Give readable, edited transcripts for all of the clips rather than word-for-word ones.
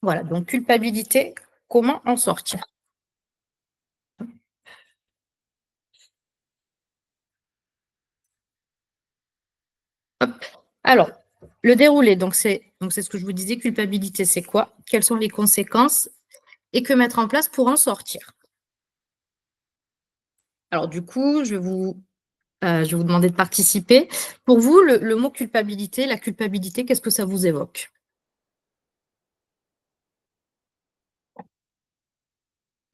Voilà, donc culpabilité, comment en sortir? Hop. Alors, le déroulé, donc c'est ce que je vous disais, culpabilité, c'est quoi? Quelles sont les conséquences et que mettre en place pour en sortir? Alors du coup, je vais vous demander de participer. Pour vous, le mot culpabilité, la culpabilité, qu'est-ce que ça vous évoque?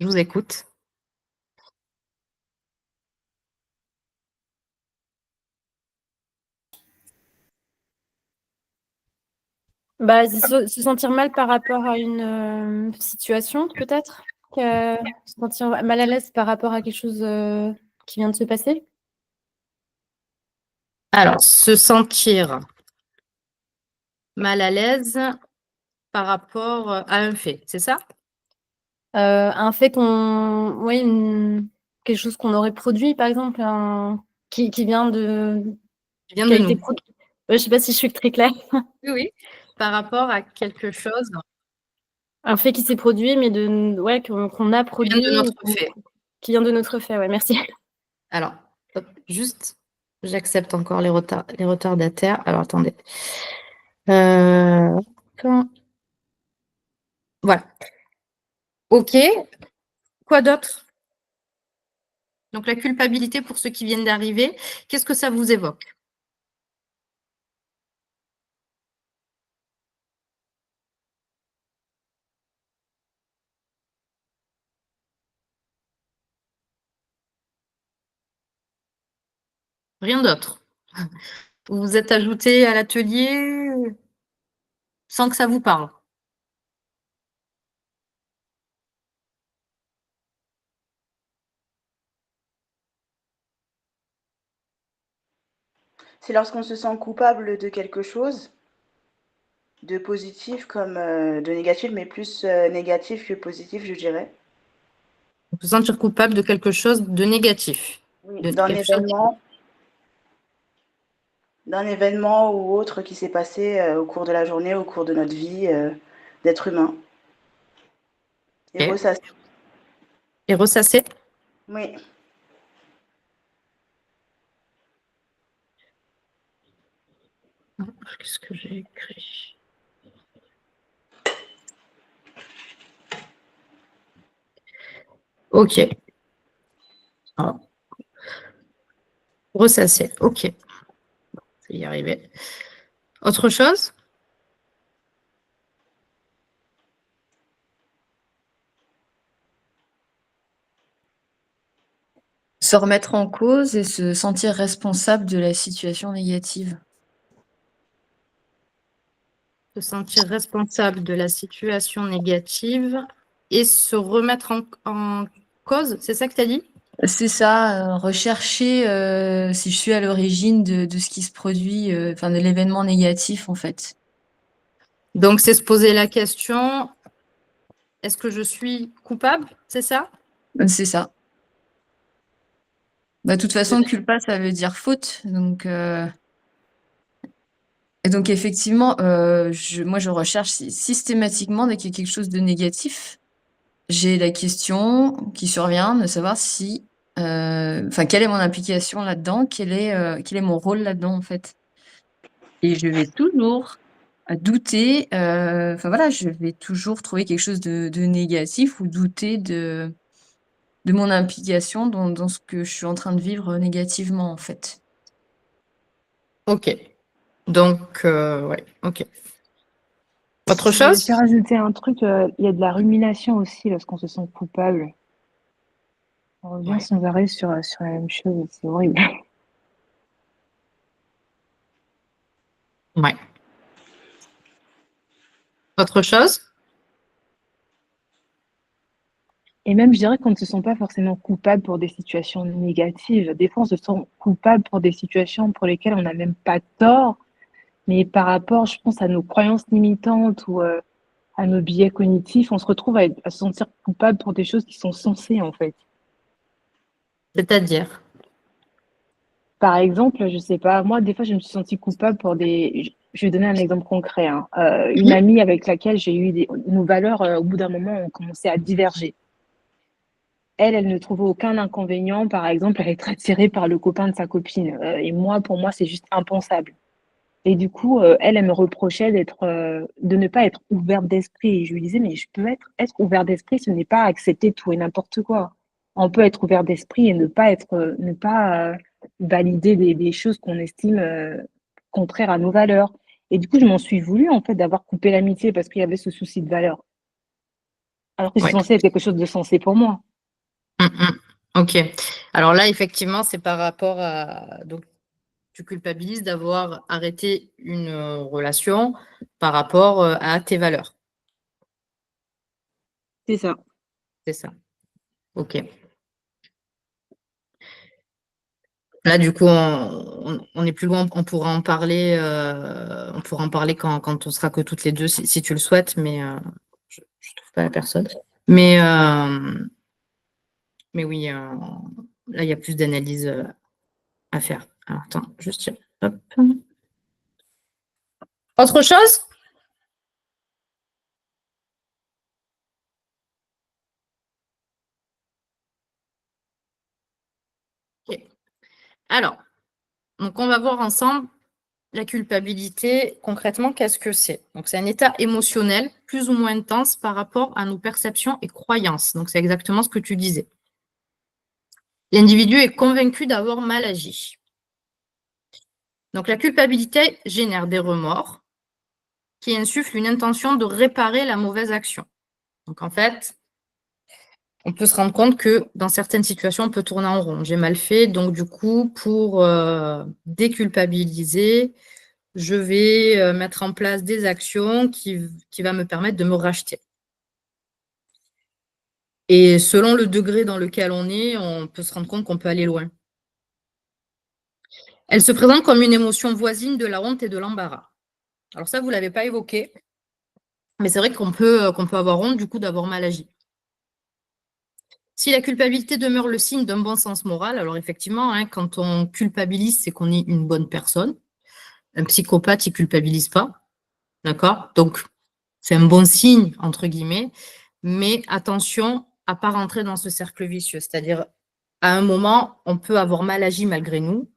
Je vous écoute. Bah, se sentir mal par rapport à une situation, peut-être. Se sentir mal à l'aise par rapport à quelque chose qui vient de se passer. Alors, se sentir mal à l'aise par rapport à un fait, c'est ça? Un fait oui, quelque chose qu'on aurait produit, par exemple, qui vient Qui vient qui a de été nous. produit. Je sais pas si je suis très claire. Oui, oui. Par rapport à quelque chose Un fait qui s'est produit, mais ouais, qu'on a qui vient de produit, notre fait. qui vient de notre fait. Ouais, merci. Alors, hop, juste, j'accepte encore les retardataires. Alors, attendez. Euh, voilà. OK. Quoi d'autre? Donc, la culpabilité pour ceux qui viennent d'arriver, qu'est-ce que ça vous évoque? Rien d'autre. Vous vous êtes ajouté à l'atelier sans que ça vous parle. C'est lorsqu'on se sent coupable de quelque chose, de positif comme de négatif, mais plus négatif que positif, je dirais. Se sentir coupable de quelque chose de négatif. Oui, De quelque chose d'un événement ou autre qui s'est passé au cours de la journée, au cours de notre vie d'être humain. Et OK. ressasser. Et ressasser. Oui. Qu'est-ce que j'ai écrit? OK. Alors, ressasser. OK. Je vais y arriver. Autre chose? Se remettre en cause et se sentir responsable de la situation négative. Se sentir responsable de la situation négative et se remettre en cause, c'est ça que tu as dit? C'est ça, rechercher si je suis à l'origine de ce qui se produit, enfin de l'événement négatif en fait. Donc, c'est se poser la question, est-ce que je suis coupable? C'est ça? C'est ça. Bah, de toute façon, culpa, ça veut dire faute. Et donc effectivement, moi je recherche systématiquement dès qu'il y a quelque chose de négatif, j'ai la question qui survient de savoir si, enfin quelle est mon implication là-dedans? Quel est mon rôle là-dedans en fait? Et je vais toujours douter, enfin voilà, je vais toujours trouver quelque chose de négatif ou douter de mon implication dans ce que je suis en train de vivre négativement en fait. OK. Donc, ouais, OK. Autre Je vais chose? aussi rajouter un truc, il y a de la rumination aussi lorsqu'on se sent coupable. On revient Ouais. sans arrêt sur la même chose, c'est horrible. Ouais. Autre chose? Et même, je dirais qu'on ne se sent pas forcément coupable pour des situations négatives. Des fois, on se sent coupable pour des situations pour lesquelles on n'a même pas tort, mais par rapport, je pense, à nos croyances limitantes ou à nos biais cognitifs, on se retrouve à se sentir coupable pour des choses qui sont censées, en fait. C'est-à-dire? Par exemple, je sais pas, moi, des fois, je me suis sentie coupable pour des. je vais donner un exemple concret, hein. Une amie avec laquelle j'ai eu nos valeurs, au bout d'un moment, ont commencé à diverger. Elle ne trouvait aucun inconvénient, par exemple, à être attirée par le copain de sa copine. Et moi, pour moi, c'est juste impensable. Et du coup, elle me reprochait de ne pas être ouverte d'esprit. Et je lui disais, mais je peux être ouverte d'esprit, ce n'est pas accepter tout et n'importe quoi. On peut être ouvert d'esprit et ne pas valider des choses qu'on estime contraires à nos valeurs. Et du coup, je m'en suis voulu, en fait, d'avoir coupé l'amitié parce qu'il y avait ce souci de valeur. Alors que c'est Ouais. censé être quelque chose de sensé pour moi. Ok. Alors là, effectivement, c'est par rapport à... Donc, tu culpabilises d'avoir arrêté une relation par rapport à tes valeurs. C'est ça. C'est ça. Ok. Là, du coup, on est plus loin. On pourra en parler. On pourra en parler quand on sera que toutes les deux, si tu le souhaites. Mais je ne trouve pas la personne. Mais oui, là, il y a plus d'analyse à faire. Alors, attends, juste. Hop. Autre chose? Ok. Alors, donc on va voir ensemble la culpabilité. Concrètement, qu'est-ce que c'est? Donc, c'est un état émotionnel plus ou moins intense par rapport à nos perceptions et croyances. Donc, c'est exactement ce que tu disais. L'individu est convaincu d'avoir mal agi. Donc, la culpabilité génère des remords qui insufflent une intention de réparer la mauvaise action. Donc, en fait, on peut se rendre compte que dans certaines situations, on peut tourner en rond. J'ai mal fait, donc du coup, pour déculpabiliser, je vais mettre en place des actions qui vont me permettre de me racheter. Et selon le degré dans lequel on est, on peut se rendre compte qu'on peut aller loin. Elle se présente comme une émotion voisine de la honte et de l'embarras. Alors ça, vous ne l'avez pas évoqué, mais c'est vrai qu'on peut avoir honte du coup d'avoir mal agi. Si la culpabilité demeure le signe d'un bon sens moral, alors effectivement, hein, quand on culpabilise, c'est qu'on est une bonne personne. Un psychopathe, il ne culpabilise pas. D'accord? Donc, c'est un bon signe, entre guillemets, mais attention à ne pas rentrer dans ce cercle vicieux. C'est-à-dire, à un moment, on peut avoir mal agi malgré nous,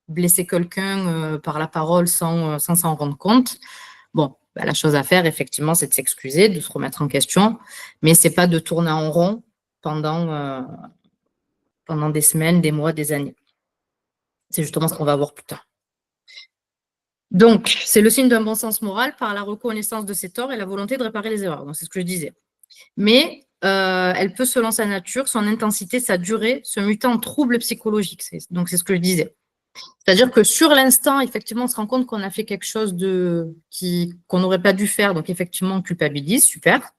blesser quelqu'un par la parole sans s'en rendre compte. Bon, bah, la chose à faire, effectivement, c'est de s'excuser, de se remettre en question, mais ce n'est pas de tourner en rond pendant des semaines, des mois, des années. C'est justement ce qu'on va voir plus tard. Donc, c'est le signe d'un bon sens moral par la reconnaissance de ses torts et la volonté de réparer les erreurs. Donc, c'est ce que je disais. Mais elle peut, selon sa nature, son intensité, sa durée, se muter en trouble psychologique. Donc, c'est ce que je disais. C'est-à-dire que sur l'instant, effectivement, on se rend compte qu'on a fait quelque chose qu'on n'aurait pas dû faire. Donc, effectivement, on culpabilise. Super.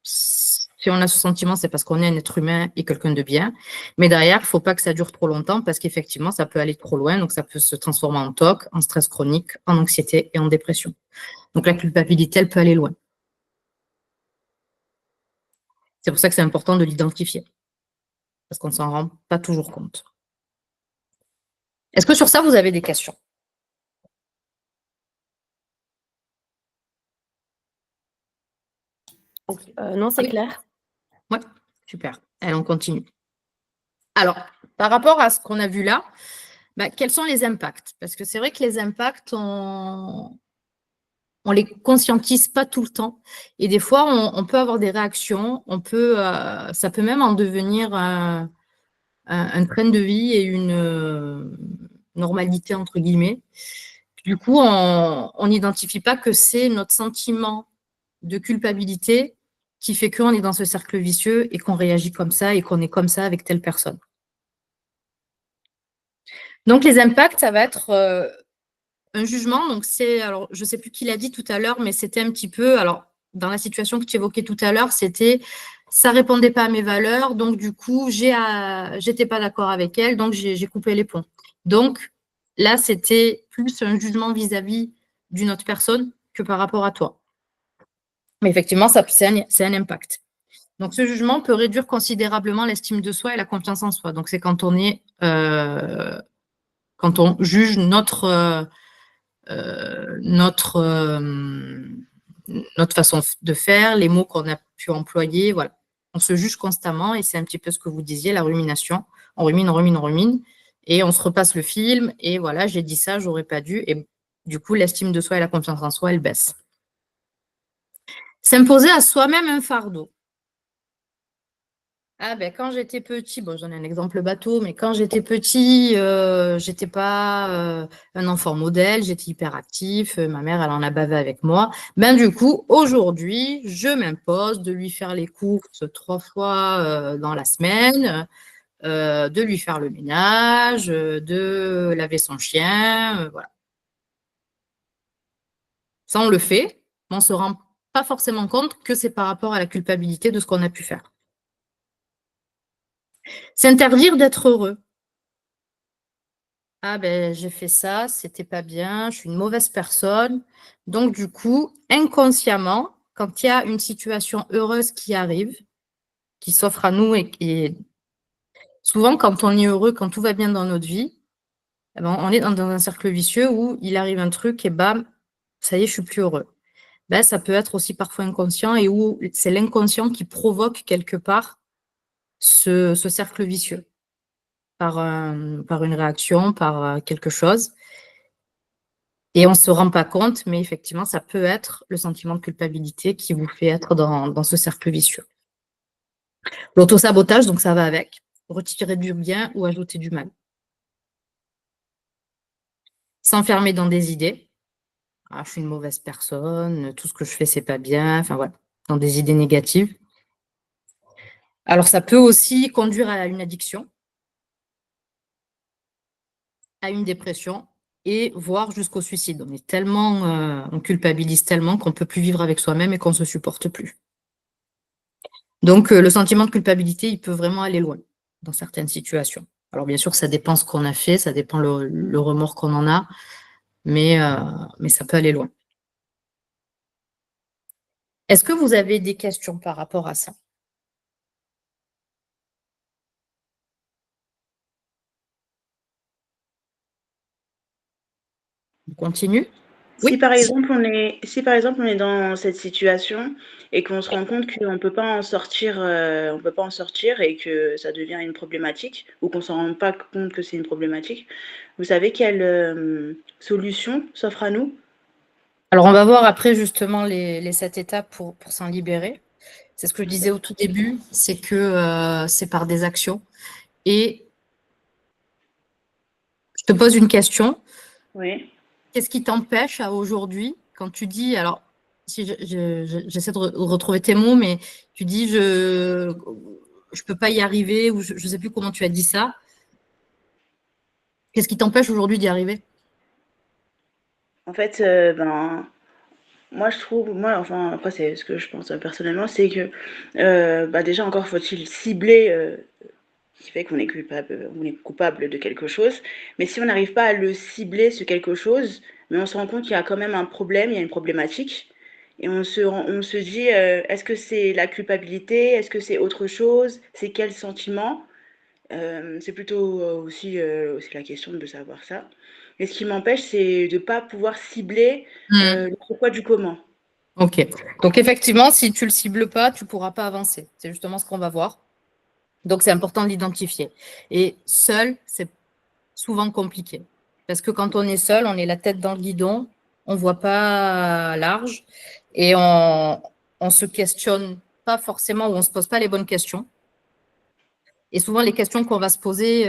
Si on a ce sentiment, c'est parce qu'on est un être humain et quelqu'un de bien. Mais derrière, il ne faut pas que ça dure trop longtemps parce qu'effectivement, ça peut aller trop loin. Donc, ça peut se transformer en TOC, en stress chronique, en anxiété et en dépression. Donc, la culpabilité, elle peut aller loin. C'est pour ça que c'est important de l'identifier. Parce qu'on ne s'en rend pas toujours compte. Est-ce que sur ça, vous avez des questions? Non, c'est clair. Ouais, super. Allez, on continue. Alors, par rapport à ce qu'on a vu là, quels sont les impacts? Parce que c'est vrai que les impacts, on les conscientise pas tout le temps. Et des fois, on peut avoir des réactions, ça peut même en devenir un train de vie et une normalité, entre guillemets. Du coup, on n'identifie pas que c'est notre sentiment de culpabilité qui fait qu'on est dans ce cercle vicieux et qu'on réagit comme ça et qu'on est comme ça avec telle personne. Donc, les impacts, ça va être un jugement. Donc, alors, je ne sais plus qui l'a dit tout à l'heure, mais c'était un petit peu, alors, dans la situation que tu évoquais tout à l'heure, c'était, ça ne répondait pas à mes valeurs, donc du coup, j'étais pas d'accord avec elle, donc j'ai coupé les ponts. Donc, là, c'était plus un jugement vis-à-vis d'une autre personne que par rapport à toi. Mais effectivement, c'est un impact. Donc, ce jugement peut réduire considérablement l'estime de soi et la confiance en soi. Donc, c'est quand on juge notre notre façon de faire, les mots qu'on a pu employer, voilà. On se juge constamment et c'est un petit peu ce que vous disiez, la rumination. On rumine, on rumine, on rumine et on se repasse le film et voilà, j'ai dit ça, j'aurais pas dû et du coup, l'estime de soi et la confiance en soi, elle baisse. S'imposer à soi-même un fardeau. Ah ben, quand j'étais petit, bon, j'en ai un exemple bateau, mais quand j'étais petit, j'étais pas un enfant modèle, j'étais hyperactif, ma mère, elle en a bavé avec moi. Ben, du coup, aujourd'hui, je m'impose de lui faire les courses 3 fois dans la semaine, de lui faire le ménage, de laver son chien, voilà. Ça, on le fait, mais on se rend pas forcément compte que c'est par rapport à la culpabilité de ce qu'on a pu faire. S'interdire d'être heureux. Ah ben, j'ai fait ça, c'était pas bien, je suis une mauvaise personne. Donc, du coup, inconsciemment, quand il y a une situation heureuse qui arrive, qui s'offre à nous et souvent, quand on est heureux, quand tout va bien dans notre vie, eh ben, on est dans un cercle vicieux où il arrive un truc et bam, ça y est, je suis plus heureux. Ben, ça peut être aussi parfois inconscient et où c'est l'inconscient qui provoque quelque part ce cercle vicieux par une réaction, par quelque chose. Et on ne se rend pas compte, mais effectivement, ça peut être le sentiment de culpabilité qui vous fait être dans ce cercle vicieux. L'autosabotage, donc ça va avec. Retirer du bien ou ajouter du mal. S'enfermer dans des idées. Ah, je suis une mauvaise personne, tout ce que je fais, c'est pas bien. Enfin voilà, dans des idées négatives. Alors ça peut aussi conduire à une addiction, à une dépression et voire jusqu'au suicide. On est tellement, on culpabilise tellement qu'on ne peut plus vivre avec soi-même et qu'on ne se supporte plus. Donc, le sentiment de culpabilité, il peut vraiment aller loin dans certaines situations. Alors, bien sûr, ça dépend ce qu'on a fait, ça dépend le remords qu'on en a, mais ça peut aller loin. Est-ce que vous avez des questions par rapport à ça? On continue? Si Oui. par exemple on est dans cette situation et qu'on se rend compte qu'on peut pas en sortir, on peut pas en sortir et que ça devient une problématique ou qu'on s'en rend pas compte que c'est une problématique, vous savez quelle, solution s'offre à nous? Alors, on va voir après justement les 7 étapes pour s'en libérer. C'est ce que je disais au tout début, c'est que c'est par des actions. Et je te pose une question. Oui. Qu'est-ce qui t'empêche à aujourd'hui, quand tu dis, alors, si j'essaie de retrouver tes mots, mais tu dis, je peux pas y arriver, ou je sais plus comment tu as dit ça. Qu'est-ce qui t'empêche aujourd'hui d'y arriver? En fait, ben, moi je trouve enfin après c'est ce que je pense, personnellement, c'est que, bah, déjà encore faut-il cibler, qui fait qu'on est coupable de quelque chose. Mais si on n'arrive pas à le cibler, ce quelque chose, mais on se rend compte qu'il y a quand même un problème, il y a une problématique. Et on se dit, est-ce que c'est la culpabilité? Est-ce que c'est autre chose? C'est quel sentiment? C'est plutôt aussi la question de savoir ça. Et ce qui m'empêche, c'est de ne pas pouvoir cibler le pourquoi du comment. Ok. Donc, effectivement, si tu le cibles pas, tu pourras pas avancer. C'est justement ce qu'on va voir. Donc, c'est important de l'identifier. Et seul, c'est souvent compliqué. Parce que quand on est seul, on est la tête dans le guidon, on ne voit pas large et on se questionne pas forcément ou on ne se pose pas les bonnes questions. Et souvent, les questions qu'on va se poser,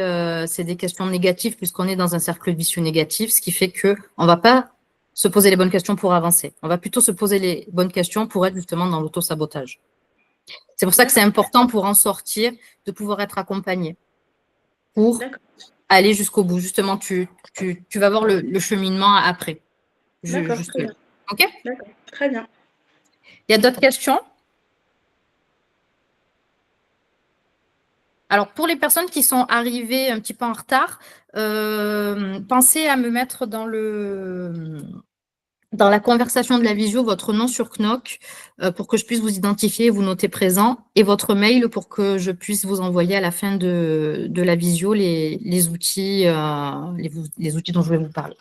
c'est des questions négatives puisqu'on est dans un cercle vicieux négatif, ce qui fait qu'on ne va pas se poser les bonnes questions pour avancer. On va plutôt se poser les bonnes questions pour être justement dans l'auto-sabotage. C'est pour ça que c'est important pour en sortir, de pouvoir être accompagné pour D'accord, aller jusqu'au bout. Justement, tu vas voir le cheminement après. d'accord, Juste très là. bien. OK? D'accord, très bien. Il y a d'autres questions? Alors, pour les personnes qui sont arrivées un petit peu en retard, pensez à me mettre dans la conversation de la visio votre nom sur Knock pour que je puisse vous identifier et vous noter présent et votre mail pour que je puisse vous envoyer à la fin de la visio les outils, les outils dont je vais vous parler.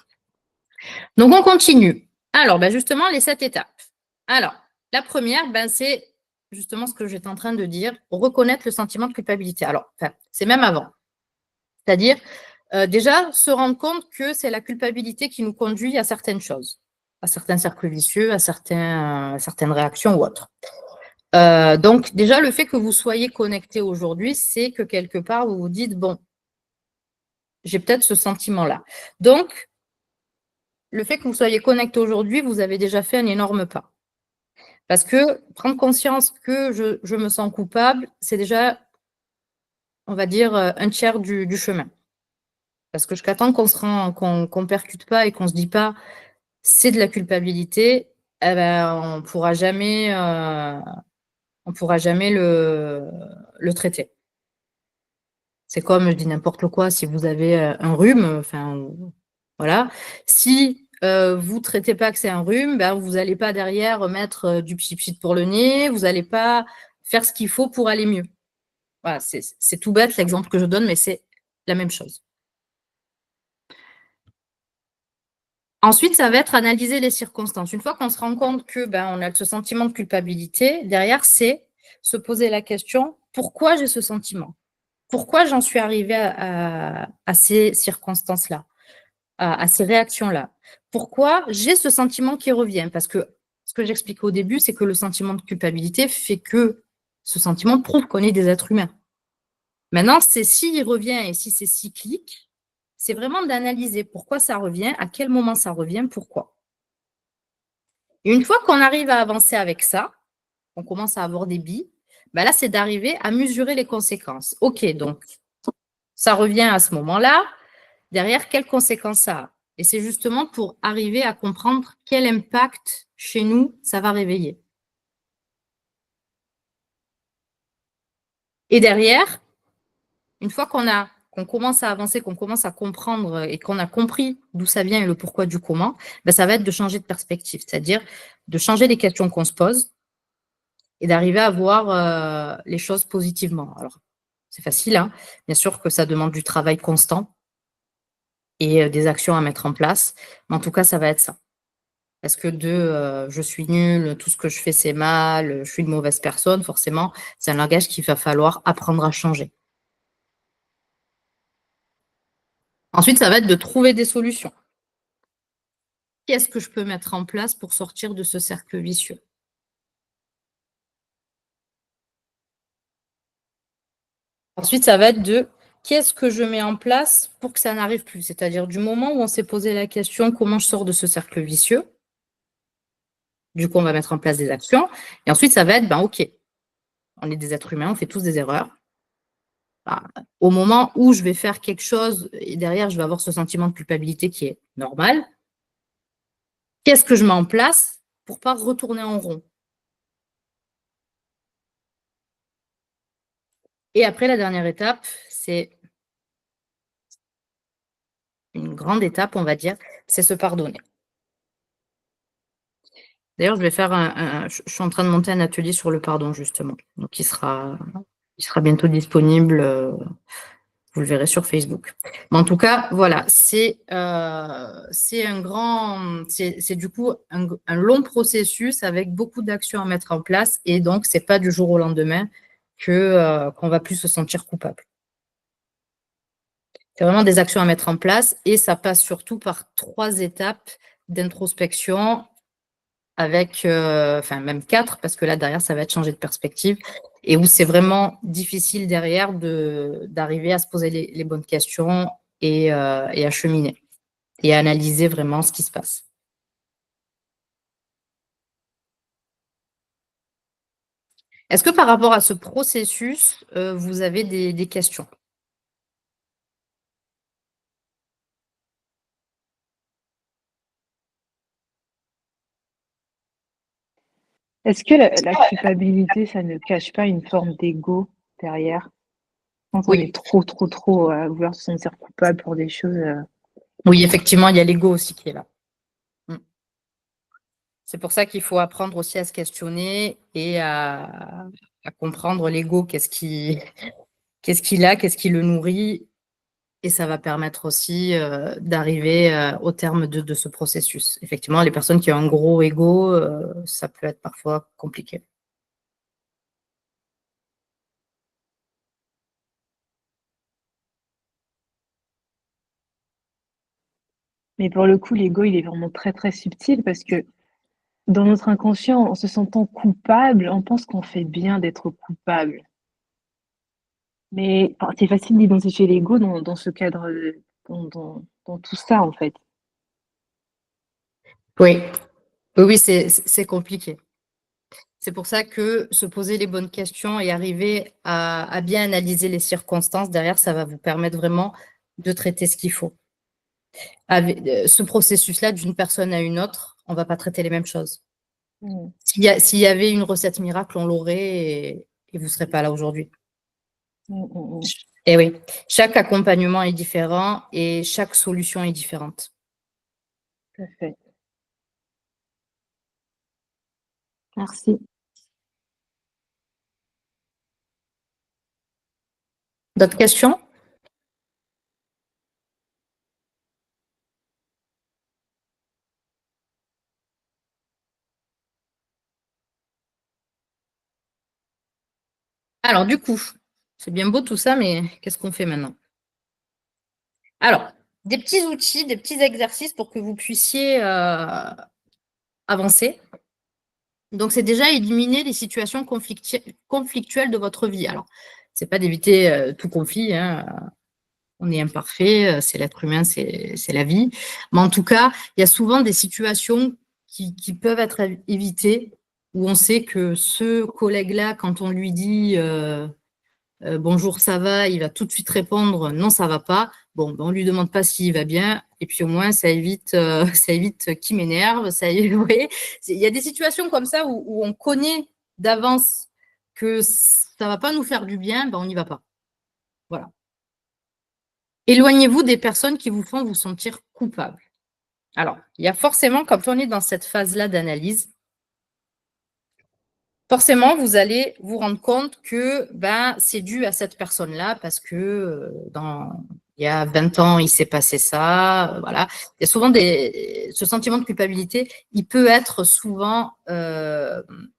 Donc, on continue. Alors, justement, les 7 étapes. Alors, la première, c'est justement ce que j'étais en train de dire, reconnaître le sentiment de culpabilité. Alors, c'est même avant. C'est-à-dire, déjà, se rendre compte que c'est la culpabilité qui nous conduit à certaines choses, à certains cercles vicieux, à certaines réactions ou autres. Donc, déjà, le fait que vous soyez connecté aujourd'hui, c'est que quelque part, vous vous dites, bon, j'ai peut-être ce sentiment-là. Donc, le fait que vous soyez connecté aujourd'hui, vous avez déjà fait un énorme pas. Parce que prendre conscience que je me sens coupable, c'est déjà, on va dire, un tiers du chemin. Parce que jusqu'à temps qu'on ne percute pas et qu'on ne se dit pas c'est de la culpabilité, on ne pourra jamais le traiter. C'est comme, je dis n'importe quoi, si vous avez un rhume, voilà. Si vous ne traitez pas que c'est un rhume, vous n'allez pas derrière mettre du pchit pour le nez, vous n'allez pas faire ce qu'il faut pour aller mieux. Voilà, c'est tout bête l'exemple que je donne, mais c'est la même chose. Ensuite, ça va être analyser les circonstances. Une fois qu'on se rend compte que on a ce sentiment de culpabilité, derrière, c'est se poser la question, pourquoi j'ai ce sentiment? Pourquoi j'en suis arrivée à ces circonstances-là, à ces réactions-là? Pourquoi j'ai ce sentiment qui revient? Parce que ce que j'expliquais au début, c'est que le sentiment de culpabilité fait que ce sentiment prouve qu'on est des êtres humains. Maintenant, c'est s'il revient et si c'est cyclique, c'est vraiment d'analyser pourquoi ça revient, à quel moment ça revient, pourquoi. Et une fois qu'on arrive à avancer avec ça, on commence à avoir des billes, là, c'est d'arriver à mesurer les conséquences. OK, donc, ça revient à ce moment-là. Derrière, quelles conséquences ça a? Et c'est justement pour arriver à comprendre quel impact chez nous ça va réveiller. Et derrière, une fois qu'on commence à avancer, qu'on commence à comprendre et qu'on a compris d'où ça vient et le pourquoi du comment, ça va être de changer de perspective, c'est-à-dire de changer les questions qu'on se pose et d'arriver à voir les choses positivement. Alors, c'est facile, hein. Bien sûr que ça demande du travail constant et des actions à mettre en place, mais en tout cas, ça va être ça. Parce que je suis nulle, tout ce que je fais, c'est mal, je suis une mauvaise personne, forcément, c'est un langage qu'il va falloir apprendre à changer. Ensuite, ça va être de trouver des solutions. Qu'est-ce que je peux mettre en place pour sortir de ce cercle vicieux? Ensuite, ça va être de qu'est-ce que je mets en place pour que ça n'arrive plus? C'est-à-dire du moment où on s'est posé la question comment je sors de ce cercle vicieux, du coup, on va mettre en place des actions. Et ensuite, ça va être, OK, on est des êtres humains, on fait tous des erreurs. Au moment où je vais faire quelque chose et derrière, je vais avoir ce sentiment de culpabilité qui est normal, qu'est-ce que je mets en place pour ne pas retourner en rond? Et après, la dernière étape, c'est une grande étape, on va dire, c'est se pardonner. D'ailleurs, je suis en train de monter un atelier sur le pardon, justement. Donc, il sera bientôt disponible. Vous le verrez sur Facebook. Mais en tout cas, voilà, c'est du coup un long processus avec beaucoup d'actions à mettre en place. Et donc, ce n'est pas du jour au lendemain qu'on va plus se sentir coupable. C'est vraiment des actions à mettre en place et ça passe surtout par 3 étapes d'introspection avec, même 4, parce que là, derrière, ça va être changer de perspective et où c'est vraiment difficile derrière d'arriver à se poser les bonnes questions et à cheminer et à analyser vraiment ce qui se passe. Est-ce que par rapport à ce processus, vous avez des questions? Est-ce que la culpabilité, ça ne cache pas une forme d'ego derrière? Quand on Oui. est trop à vouloir se sentir coupable pour des choses. Oui, effectivement, il y a l'ego aussi qui est là. C'est pour ça qu'il faut apprendre aussi à se questionner et à comprendre l'ego, qu'est-ce qu'il a, qu'est-ce qui le nourrit Et ça va permettre aussi d'arriver au terme de ce processus. Effectivement, les personnes qui ont un gros ego, ça peut être parfois compliqué. Mais pour le coup, l'ego, il est vraiment très, très subtil parce que dans notre inconscient, en se sentant coupable, on pense qu'on fait bien d'être coupable. Mais enfin, c'est facile d'identifier l'ego dans ce cadre, dans tout ça, en fait. Oui, oui, c'est compliqué. C'est pour ça que se poser les bonnes questions et arriver à bien analyser les circonstances derrière, ça va vous permettre vraiment de traiter ce qu'il faut. Ce processus-là, d'une personne à une autre, on ne va pas traiter les mêmes choses. Mmh. S'il y avait une recette miracle, on l'aurait et vous ne serez pas là aujourd'hui. Mmh. Et oui, chaque accompagnement est différent et chaque solution est différente. Tout à fait. Merci. D'autres questions? Alors, du coup, c'est bien beau tout ça, mais qu'est-ce qu'on fait maintenant? Alors, des petits outils, des petits exercices pour que vous puissiez avancer. Donc, c'est déjà éliminer les situations conflictuelles de votre vie. Alors, ce n'est pas d'éviter tout conflit, hein. On est imparfait, c'est l'être humain, c'est la vie. Mais en tout cas, il y a souvent des situations qui peuvent être évitées où on sait que ce collègue-là, quand on lui dit bonjour, ça va, il va tout de suite répondre non, ça va pas. Bon, ben, on lui demande pas s'il va bien, et puis au moins ça évite qui m'énerve. Vous voyez, il y a des situations comme ça où on connaît d'avance que ça va pas nous faire du bien, ben on n'y va pas. Voilà. Éloignez-vous des personnes qui vous font vous sentir coupable. Alors, il y a forcément, quand on est dans cette phase-là d'analyse, forcément, vous allez vous rendre compte que ben, c'est dû à cette personne-là parce que il y a 20 ans, il s'est passé ça. Voilà. Il y a souvent ce sentiment de culpabilité, il peut être souvent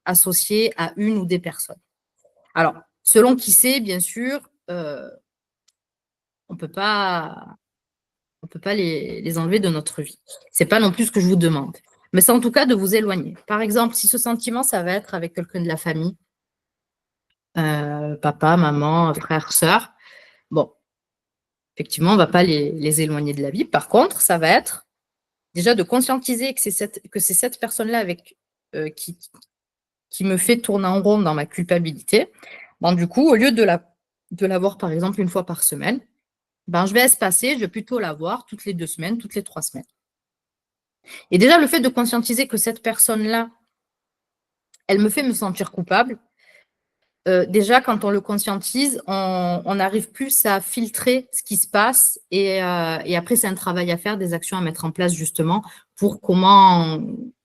associé à une ou des personnes. Alors, selon qui c'est, bien sûr, on ne peut pas les enlever de notre vie. Ce n'est pas non plus ce que je vous demande. Mais c'est en tout cas de vous éloigner. Par exemple, si ce sentiment, ça va être avec quelqu'un de la famille, papa, maman, frère, sœur, bon, effectivement, on ne va pas les éloigner de la vie. Par contre, ça va être déjà de conscientiser que c'est cette personne-là qui me fait tourner en rond dans ma culpabilité. Bon, du coup, au lieu de la voir, par exemple, une fois par semaine, ben, je vais espacer, je vais plutôt la voir toutes les 2 semaines, toutes les 3 semaines. Et déjà, le fait de conscientiser que cette personne-là, elle me fait me sentir coupable, déjà, quand on le conscientise, on arrive plus à filtrer ce qui se passe et après, c'est un travail à faire, des actions à mettre en place justement pour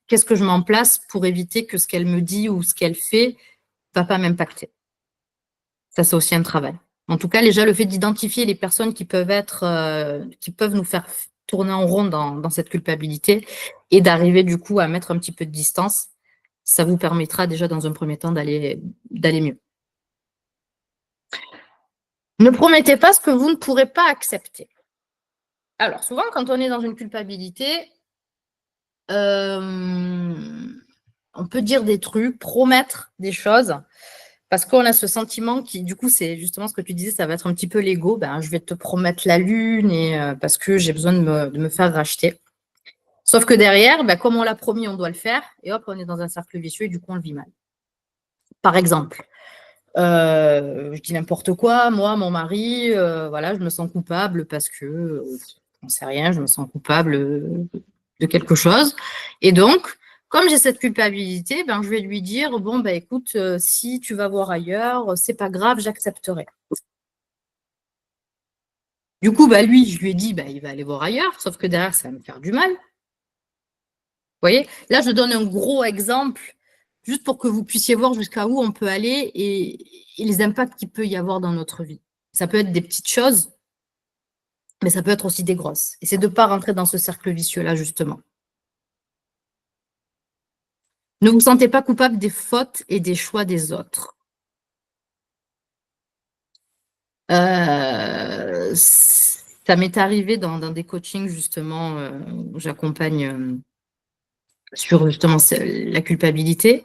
qu'est-ce que je mets en place pour éviter que ce qu'elle me dit ou ce qu'elle fait ne va pas m'impacter. Ça, c'est aussi un travail. En tout cas, déjà, le fait d'identifier les personnes qui peuvent nous faire tourner en rond dans cette culpabilité et d'arriver du coup à mettre un petit peu de distance, ça vous permettra déjà dans un premier temps d'aller mieux. Ne promettez pas ce que vous ne pourrez pas accepter. Alors, souvent, quand on est dans une culpabilité, on peut dire des trucs, promettre des choses, parce qu'on a ce sentiment qui, du coup, c'est justement ce que tu disais, ça va être un petit peu l'ego. Ben, je vais te promettre la lune et parce que j'ai besoin de me faire racheter. Sauf que derrière, ben, comme on l'a promis, on doit le faire, et hop, on est dans un cercle vicieux et du coup, on le vit mal. Par exemple, je dis n'importe quoi, moi, mon mari, voilà, je me sens coupable parce que, j'en sais rien, je me sens coupable de quelque chose. Et donc, comme j'ai cette culpabilité, ben, je vais lui dire, bon, ben, écoute, si tu vas voir ailleurs, c'est pas grave, j'accepterai. Du coup, ben, lui, je lui ai dit, ben, il va aller voir ailleurs, sauf que derrière, ça va me faire du mal. Vous voyez, là, je donne un gros exemple juste pour que vous puissiez voir jusqu'à où on peut aller et les impacts qu'il peut y avoir dans notre vie. Ça peut être des petites choses, mais ça peut être aussi des grosses. Et c'est de ne pas rentrer dans ce cercle vicieux-là, justement. Ne vous sentez pas coupable des fautes et des choix des autres. Ça m'est arrivé dans des coachings, justement, où j'accompagne sur justement la culpabilité,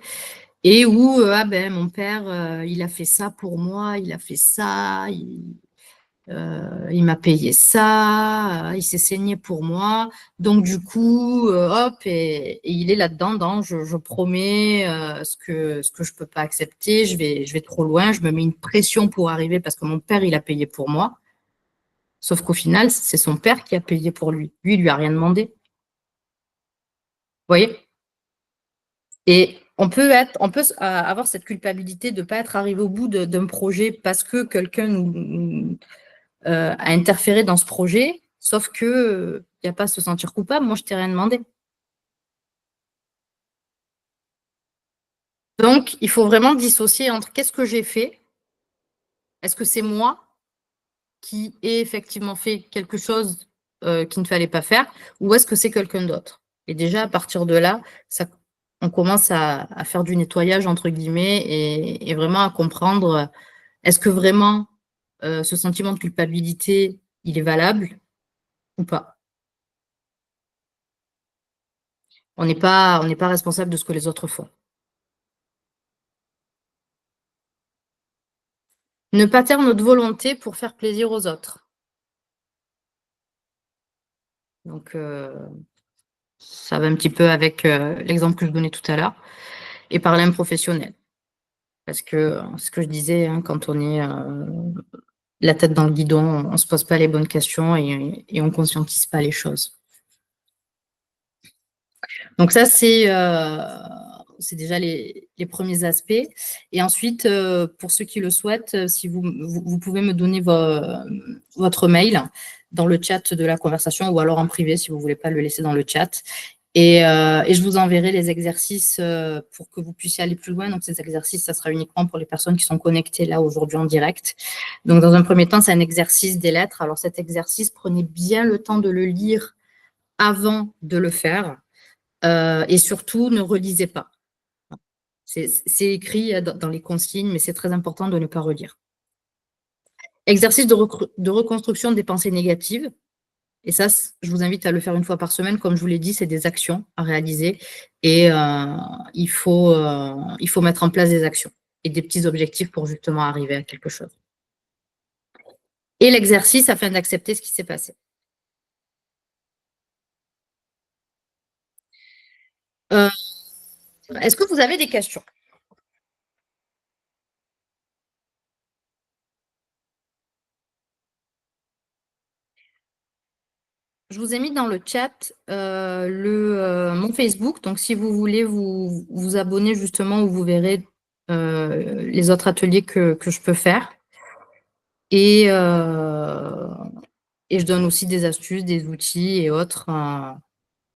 et où ah ben mon père, il a fait ça pour moi, il a fait ça, il m'a payé ça, il s'est saigné pour moi, donc du coup, hop, et il est là-dedans, dans je promets ce que je peux pas accepter, je vais trop loin, je me mets une pression pour arriver parce que mon père, il a payé pour moi. Sauf qu'au final, c'est son père qui a payé pour lui. Lui, il lui a rien demandé. Vous voyez? Et on peut avoir cette culpabilité de ne pas être arrivé au bout d'un projet parce que quelqu'un a interféré dans ce projet, sauf que il n'y a pas à se sentir coupable. Moi, je t'ai rien demandé. Donc, il faut vraiment dissocier entre qu'est-ce que j'ai fait? Est-ce que c'est moi qui ai effectivement fait quelque chose qu'il ne fallait pas faire, ou est-ce que c'est quelqu'un d'autre? Et déjà, à partir de là, on commence à faire du nettoyage, entre guillemets, et vraiment à comprendre, est-ce que vraiment ce sentiment de culpabilité, il est valable ou pas? On n'est pas responsable de ce que les autres font. Ne pas taire notre volonté pour faire plaisir aux autres. Donc, ça va un petit peu avec l'exemple que je donnais tout à l'heure. Et parler un professionnel. Parce que ce que je disais, hein, quand on est la tête dans le guidon, on ne se pose pas les bonnes questions et on ne conscientise pas les choses. Donc ça, c'est déjà les premiers aspects. Et ensuite, pour ceux qui le souhaitent, si vous pouvez me donner votre mail dans le chat de la conversation ou alors en privé si vous ne voulez pas le laisser dans le chat. Et je vous enverrai les exercices pour que vous puissiez aller plus loin. Donc, ces exercices, ça sera uniquement pour les personnes qui sont connectées là aujourd'hui en direct. Donc, dans un premier temps, c'est un exercice des lettres. Alors, cet exercice, prenez bien le temps de le lire avant de le faire. Et surtout, ne relisez pas. C'est écrit dans les consignes, mais c'est très important de ne pas relire. Exercice de reconstruction des pensées négatives. Et ça, je vous invite à le faire une fois par semaine. Comme je vous l'ai dit, c'est des actions à réaliser. Et il faut mettre en place des actions et des petits objectifs pour justement arriver à quelque chose. Et l'exercice afin d'accepter ce qui s'est passé. Est-ce que vous avez des questions? Je vous ai mis dans le chat mon Facebook. Donc, si vous voulez vous abonner justement, où vous verrez les autres ateliers que je peux faire. Et je donne aussi des astuces, des outils et autres